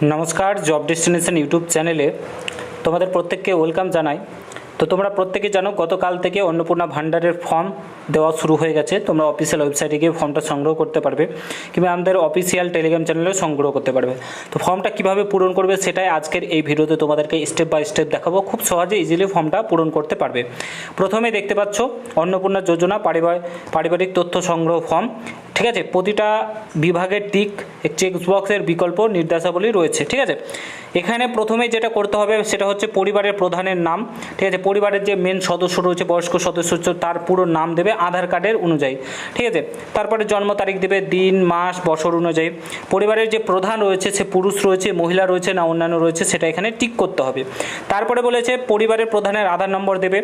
नमस्कार job destination YouTube चैनेले तुम्हारे प्रत्येक के वेलकाम जानाई। तो तुम्हारा प्रत्येके जानो गतकाल থেকে अन्नपूर्णा भाण्डारेर फर्म देওয়া शुरू हो गेছে। তোমরা অফিসিয়াল ওয়েবসাইটে গিয়ে ফর্মটা সংগ্রহ করতে পারবে কিংবা আমাদের অফিসিয়াল টেলিগ্রাম চ্যানেলে সংগ্রহ করতে পারবে। তো ফর্মটা কিভাবে পূরণ করবে সেটাই আজকের এই ভিডিওতে তোমাদেরকে স্টেপ বাই স্টেপ দেখাবো। খুব সহজে ইজিলি ফর্মটা পূরণ করতে পারবে। প্রথমে দেখতে পাচ্ছ अन्नपूर्णा যোজনা পারিবারিক তথ্য সংগ্রহ ফর্ম। ঠিক আছে, প্রতিটা বিভাগের টিক চেক বক্সের বিকল্প নির্দেশাবলী রয়েছে। ঠিক আছে, এখানে প্রথমে যেটা করতে হবে সেটা হচ্ছে পরিবারের প্রধানের নাম। ঠিক আছে, পরিবারের যে মেন সদস্য রয়েছে, বয়স্ক সদস্য তার পুরো নাম দেবে আধার কার্ডের অনুযায়ী। ঠিক আছে, তারপরে জন্ম তারিখ দেবে, দিন মাস বছর অনুযায়ী। পরিবারের যে প্রধান রয়েছে সে পুরুষ রয়েছে, মহিলা রয়েছে না অন্যান্য রয়েছে সেটা এখানে টিক করতে হবে। তারপরে বলেছে পরিবারের প্রধানের আধার নম্বর দেবে।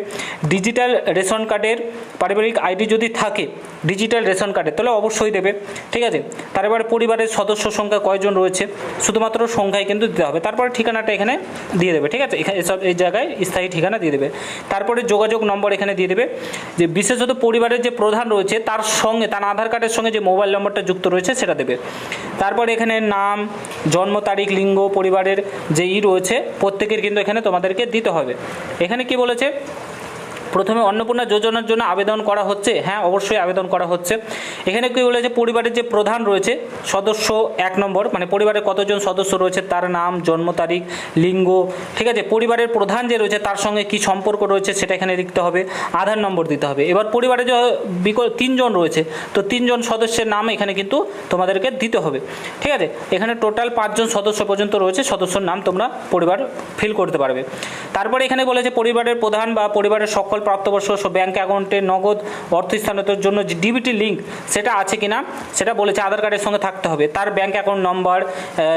ডিজিটাল রেশন কার্ডের পারিবারিক আইডি যদি থাকে ডিজিটাল রেশন কার্ডে তাহলে অবশ্যই দেবে। ঠিক আছে, তারপরে পরিবারের সদস্য সংখ্যা কয়জন রয়েছে শুধুমাত্র সংখ্যায় কিন্তু দিতে হবে। তারপরে ঠিকানাটা এখানে দিয়ে দেবে। ঠিক আছে, এখানে এসব এই জায়গায় স্থায়ী ঠিকানা দিয়ে দেবে। তারপরে যোগাযোগ নম্বর এখানে দিয়ে দেবে। যে বিশেষত পরিবারের যে প্রধান রয়েছে তার সঙ্গে তার আধার কার্ডের সঙ্গে যে মোবাইল নম্বরটা যুক্ত রয়েছে সেটা দেবে। তারপরে এখানে নাম, জন্ম তারিখ, লিঙ্গ, পরিবারের যে রয়েছে প্রত্যেকের কিন্তু এখানে তোমাদেরকে দিতে হবে। এখানে কি বলেছে, প্রথমে अन्नपूर्णा যোজনার জন্য আবেদন করা হচ্ছে। হ্যাঁ, অবশ্যই আবেদন করা হচ্ছে। এখানে কি বলেছে পরিবারের যে প্রধান রয়েছে সদস্য 1 নম্বর, মানে পরিবারের কতজন সদস্য রয়েছে তার নাম, জন্ম তারিখ, লিঙ্গ। ঠিক আছে, পরিবারের প্রধান যে রয়েছে তার সঙ্গে কি সম্পর্ক রয়েছে সেটা এখানে লিখতে হবে, আধার নম্বর দিতে হবে। এবার পরিবারে যে 3 জন রয়েছে তো 3 জন সদস্যের নাম এখানে কিন্তু তোমাদেরকে দিতে হবে। ঠিক আছে, এখানে টোটাল 5 জন সদস্য পর্যন্ত রয়েছে, সদস্যর নাম তোমরা পরিবার ফিল করতে পারবে। তারপরে এখানে বলেছে পরিবারের প্রধান বা পরিবারের সকল প্রাপ্তবয়স্ক ব্যাংক অ্যাকাউন্টে নগদ অর্থ স্থানান্তরের জন্য যে ডিবিটি লিঙ্ক সেটা আছে কিনা সেটা বলেছে আধার কার্ডের সঙ্গে থাকতে হবে। তার ব্যাংক অ্যাকাউন্ট নম্বর,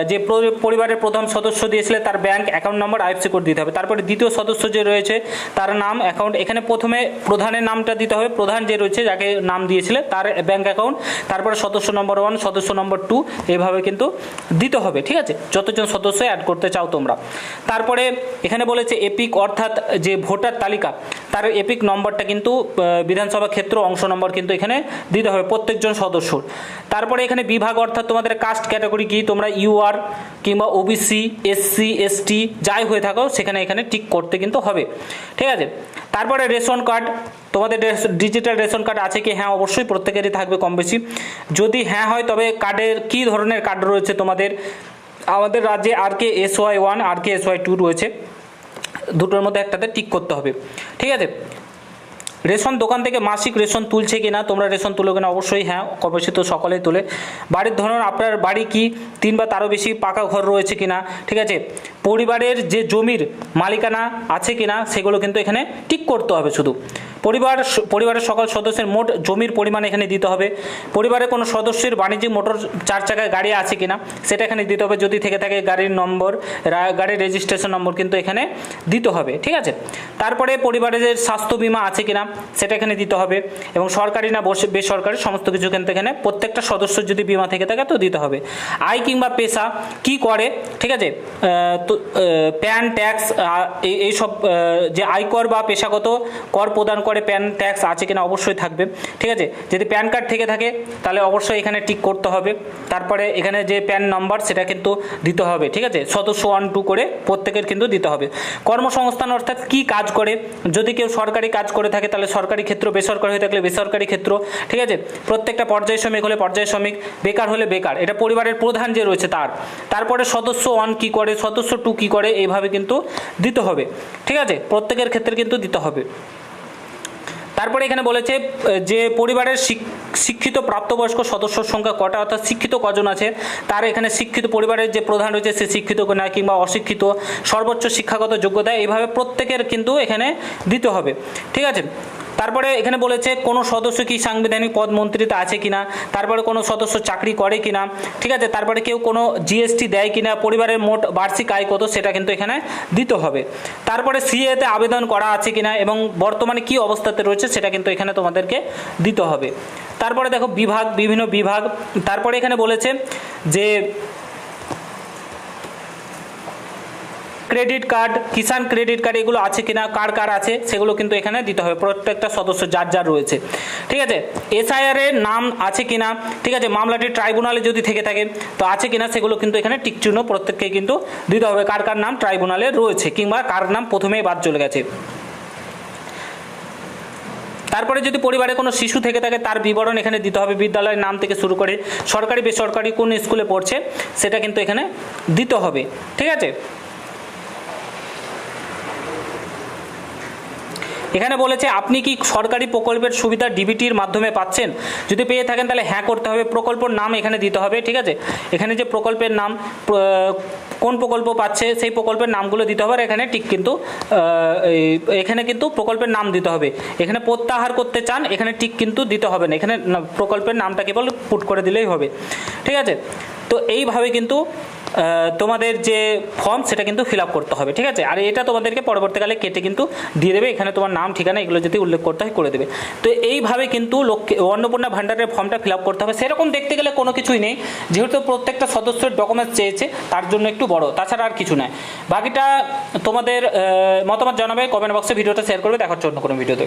যে পরিবারের প্রথম সদস্য দিয়েছিলে তার bank account number IFSC code দিতে হবে। তারপরে দ্বিতীয় সদস্য যে রয়েছে তার নাম, অ্যাকাউন্ট। এখানে প্রথমে প্রধানের নামটা দিতে হবে, প্রধান যে রয়েছে যাকে নাম দিয়েছিলে তার ব্যাংক অ্যাকাউন্ট, তারপরে সদস্য নম্বর 1, সদস্য নম্বর 2 এইভাবে কিন্তু দিতে হবে। ঠিক আছে, যতজন সদস্য অ্যাড করতে চাও তোমরা। তারপরে এখানে বলেছে এপিক অর্থাৎ যে ভোটার তালিকা তার এপিক নম্বরটা কিন্তু বিধানসভা ক্ষেত্র অংশ নম্বর কিন্তু এখানে দিতে হবে প্রত্যেকজন সদস্যর। তারপরে এখানে বিভাগ অর্থাৎ তোমাদের কাস্ট ক্যাটাগরি কি, তোমরা ইউআর কিংবা ওবিসি, এসসি, এসটি যাই হয়ে থাকো সেখানে এখানে টিক করতে কিন্তু হবে। ঠিক আছে, তারপরে রেশন কার্ড, তোমাদের ডিজিটাল রেশন কার্ড আছে কি? হ্যাঁ, অবশ্যই প্রত্যেকেরই থাকবে কম বেশি। যদি হ্যাঁ হয় তবে কার্ডের কী ধরনের কার্ড রয়েছে তোমাদের, আমাদের রাজ্যে RKSY1 RKSY2 রয়েছে, দুটোর মধ্যে একটাতে টিক করতে হবে। ঠিক আছে, রেশন দোকান থেকে মাসিক রেশন তুলছে কিনা, তোমরা রেশন তুলো কিনা? অবশ্যই হ্যাঁ, কম বেশি তো সকলেই তোলে। বাড়ির ধরন, আপনার বাড়ি কি 3 বা তারও বেশি পাকা ঘর রয়েছে কিনা? ঠিক আছে, পরিবারের যে জমির মালিকানা আছে কিনা সেগুলো কিন্তু এখানে টিক করতে হবে। শুধু পরিবারের সকল সদস্যের মোট জমির পরিমাণ এখানে দিতে হবে। পরিবারের কোনো সদস্যের বাণিজ্যিক মোটর 4 চাকায় গাড়ি আছে কিনা সেটা এখানে দিতে হবে। যদি থেকে থাকে গাড়ির নম্বর, গাড়ির রেজিস্ট্রেশন নম্বর কিন্তু এখানে দিতে হবে। ঠিক আছে, তারপরে পরিবারের যে স্বাস্থ্য বীমা আছে কিনা সেটা এখানে দিতে হবে, এবং সরকারি না বেসরকারি সমস্ত কিছু কিন্তু এখানে প্রত্যেকটা সদস্য যদি বীমা থেকে থাকে তো দিতে হবে। আয় কিংবা পেশা কি করে, ঠিক আছে, তো প্যান ট্যাক্স এইসব যে আয়কর বা পেশাগত কর প্রদান করে প্যান ট্যাক্স আছে কিনা অবশ্যই থাকবে। ঠিক আছে, যদি প্যান কার্ড থেকে থাকে তাহলে অবশ্যই এখানে টিক করতে হবে। তারপরে এখানে যে প্যান নাম্বার সেটা কিন্তু দিতে হবে। ঠিক আছে, সদস্য 1, 2 করে প্রত্যেকের কিন্তু দিতে হবে। কর্মসংস্থান অর্থাৎ কি কাজ করে, যদি কেউ সরকারি কাজ করে থাকে তাহলে সরকারি ক্ষেত্র, বেসরকারি হয়ে থাকলে বেসরকারি ক্ষেত্র। ঠিক আছে, প্রত্যেকটা পর্যায় শ্রমিক হলে পর্যায় শ্রমিক, বেকার হলে বেকার, এটা পরিবারের প্রধান যে রয়েছে তার। তারপরে সদস্য 1 কি করে, সদস্য 2 কি করে, এইভাবে কিন্তু দিতে হবে। ঠিক আছে, প্রত্যেকের ক্ষেত্রে কিন্তু দিতে হবে। তারপরে এখানে বলেছে যে পরিবারের শিক্ষিত প্রাপ্তবয়স্ক সদস্যর সংখ্যা কটা, অর্থাৎ শিক্ষিত কজন আছে তার এখানে শিক্ষিত, পরিবারের যে প্রধান রয়েছে সে শিক্ষিত কিনা কিংবা অশিক্ষিত, সর্বোচ্চ শিক্ষাগত যোগ্যতা, এইভাবে প্রত্যেকের কিন্তু এখানে দিতে হবে। ঠিক আছে, তারপরে এখানে বলেছে কোনো সদস্য কি সাংবিধানিক পদ মন্ত্রিতা আছে কিনা, তারপরে কোনো সদস্য চাকরি করে কিনা। ঠিক আছে, তারপরে কেউ কোনো জিএসটি দেয় কিনা, পরিবারের মোট বার্ষিক আয় কত সেটা কিন্তু এখানে দিতে হবে। তারপরে সিএতে আবেদন করা আছে কিনা এবং বর্তমানে কি অবস্থাতে রয়েছে সেটা কিন্তু এখানে তোমাদেরকে দিতে হবে। তারপরে দেখো বিভাগ, বিভিন্ন বিভাগ। তারপরে এখানে বলেছে যে ক্রেডিট কার্ড, কিষাণ ক্রেডিট কার্ড এগুলো আছে কিনা, কার কার আছে সেগুলো কিন্তু এখানে দিতে হবে, প্রত্যেকটা সদস্য যার যার রয়েছে। ঠিক আছে, এসআইআর এর নাম আছে কিনা, ঠিক আছে, মামলাটি ট্রাইব্যুনালে যদি থেকে থাকে তো আছে কিনা সেগুলো কিন্তু এখানে টিক চিহ্ন প্রত্যেককে কিন্তু দিতে হবে, কার কার নাম ট্রাইব্যুনালে রয়েছে কিংবা কার নাম প্রথমেই বাদ চলে গেছে। তারপরে যদি পরিবারে কোনো শিশু থেকে থাকে তার বিবরণ এখানে দিতে হবে, বিদ্যালয়ের নাম থেকে শুরু করে সরকারি বেসরকারি কোন স্কুলে পড়ছে সেটা কিন্তু এখানে দিতে হবে। ঠিক আছে, এখানে বলেছে আপনি কি সরকারি প্রকল্পের সুবিধা ডিবিটির মাধ্যমে পাচ্ছেন, যদি পেয়ে থাকেন তাহলে হ্যাঁ করতে হবে, প্রকল্পের নাম এখানে দিতে হবে। ঠিক আছে, এখানে যে প্রকল্পের নাম, কোন প্রকল্প পাচ্ছে সেই প্রকল্পের নামগুলো দিতে হবে, আর এখানে ঠিক কিন্তু এখানে কিন্তু প্রকল্পের নাম দিতে হবে। এখানে প্রত্যাহার করতে চান এখানে ঠিক কিন্তু দিতে হবে না, এখানে প্রকল্পের নামটা কেবল পুট করে দিলেই হবে। ঠিক আছে, তো এইভাবে কিন্তু তোমাদের যে ফর্ম সেটা কিন্তু ফিল আপ করতে হবে। ঠিক আছে, আর এটা তোমাদেরকে পরবর্তীকালে কেটে কিন্তু দিয়ে দেবে, এখানে তোমার নাম ঠিকানা এগুলো যদি উল্লেখ করতে হয় করে দেবে। তো এইভাবে কিন্তু অন্নপূর্ণা ভাণ্ডারের ফর্মটা ফিল আপ করতে হবে। সেরকম দেখতে গেলে কোনো কিছুই নেই, যেহেতু প্রত্যেকটা সদস্যের ডকুমেন্টস চেয়েছে তার জন্য একটু বড়, তাছাড়া আর কিছু নয়। বাকিটা তোমাদের মতামত জানাবে কমেন্ট বক্সে, ভিডিওটা শেয়ার করবে, দেখার জন্য কোনো ভিডিওতে।